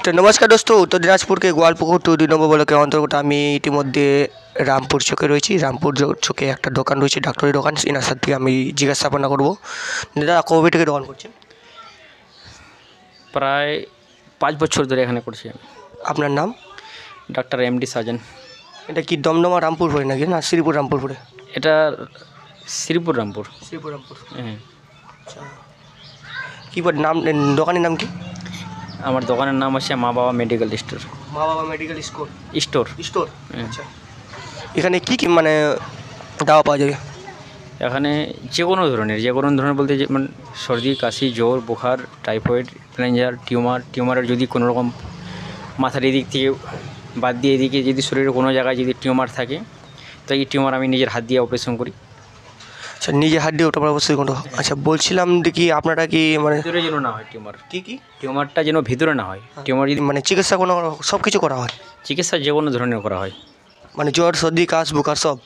तो नमस्कार दोस्तों, उत्तर दिनाजपुर के गोवालपुकुर 2 নম্বর ব্লকের অন্তর্গত আমি ইতিমধ্যে রামপুর চকে রয়েছি। রামপুর চকে একটা দোকান রয়েছে, ডাক্তারি দোকান। এনার সাথে আমি জিজ্ঞাসাবাদ করব, দাদা কবে থেকে দোকান করছেন? প্রায় 5 বছর ধরে এখানে করছি আমি। আপনার নাম? Doctor MD surgeon. এটা কি দমদমা রামপুর পড়ে নাকি না শ্রীপুর রামপুর পড়ে? এটা শ্রীপুর রামপুর। শ্রীপুর রামপুর, হ্যাঁ। আচ্ছা, কী বল নাম, দোকানের নাম কি? আমার দোকানের নাম হচ্ছে মা বাবা মেডিকেল স্টোর। মা বাবা মেডিকেল স্টোর। স্টোর। আচ্ছা, এখানে কি কি মানে দাওয়া পাওয়া যাবে? এখানে যে কোনো ধরনের বলতে যেমন সর্দি, কাশি, জ্বর, বুখার, টাইফয়েড, প্লেঞ্জার, টিউমারের যদি কোনো রকম মাথার এদিক থেকে বাদ দিয়ে এদিকে যদি শরীরের কোনো জায়গায় যদি টিউমার থাকে, তো এই টিউমার আমি নিজের হাত দিয়ে অপারেশন করি। আচ্ছা, নিজে হাত দিয়ে ওটা অবশ্যই কোনো। আচ্ছা, বলছিলাম দেখি আপনারা কি মানে ভিতরে যেন না হয় টিউমার, কি টিউমারটা যেন ভিতরে না হয়। টিউমার যদি মানে চিকিৎসা কোনো সব কিছু করা হয়? চিকিৎসা যে কোনো ধরনের করা হয়, মানে জ্বর, সর্দি, কাশ, বুখার সব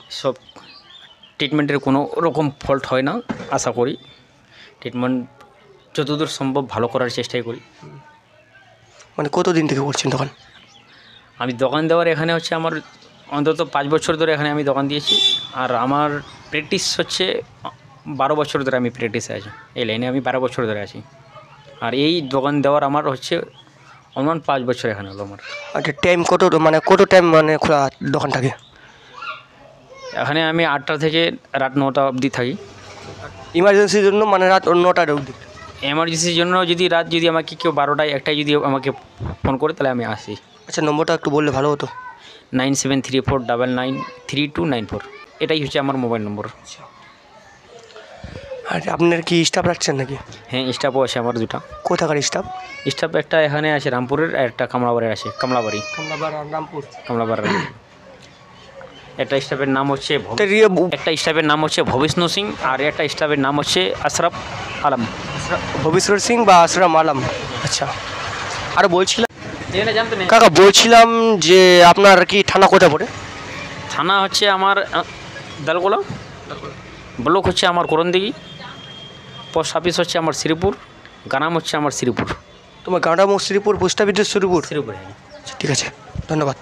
ট্রিটমেন্টের কোনো রকম ফল্ট হয় না। আশা করি ট্রিটমেন্ট যতদূর সম্ভব ভালো করার চেষ্টাই করি। মানে কতদিন থেকে করছেন দোকান? আমি দোকান দেওয়ার এখানে হচ্ছে আমার অন্তত 5 বছর ধরে এখানে আমি দোকান দিয়েছি। আর আমার প্র্যাকটিস হচ্ছে 12 বছর ধরে আমি প্র্যাকটিসে আছি। এই লাইনে আমি 12 বছর ধরে আছি। আর এই দোকান দেওয়ার আমার হচ্ছে অনুমান 5 বছর এখানে হলো আমার। আচ্ছা, টাইম কত টাইম মানে খোলা দোকান থাকে? এখানে আমি 8টা থেকে রাত 9টা অবধি থাকি। ইমার্জেন্সির জন্য মানে রাত 9টা অবধি? এমার্জেন্সির জন্য যদি আমাকে কেউ 12টায় 1টায় যদি আমাকে ফোন করে তাহলে আমি আসি। আচ্ছা, নম্বরটা একটু বললে ভালো হতো। 9734993294, এটাই হচ্ছে আমার মোবাইল নম্বর। আর আপনার কি স্টাফ রাখছেন নাকি? হ্যাঁ, স্টাফও আছে আমার 2টা। কোথাকার স্টাফ? স্টাফ একটা এখানে আছে রামপুরের, আর একটা কামলাবাড়ির আছে। কামলাবাড়ি রামপুর। একটা স্টাফের নাম হচ্ছে ভবিষ্ণু সিং, আর একটা স্টাফের নাম হচ্ছে আশরাফ আলম। ভবিষ্যৎ সিং বা আশরাফ আলম। আচ্ছা, আর বলছিলাম জানতে নেই কাকা, বলছিলাম যে আপনার কি থানা কোথায় পড়ে? থানা হচ্ছে আমার দালগোলা, ব্লক হচ্ছে আমার করণদিঘি, পোস্ট অফিস হচ্ছে আমার শ্রীপুর, গ্রাম হচ্ছে আমার শ্রীপুর। তোমার গাঁডা শ্রীপুর, পোস্ট অফিস শ্রীপুর। হ্যাঁ। ঠিক আছে, ধন্যবাদ।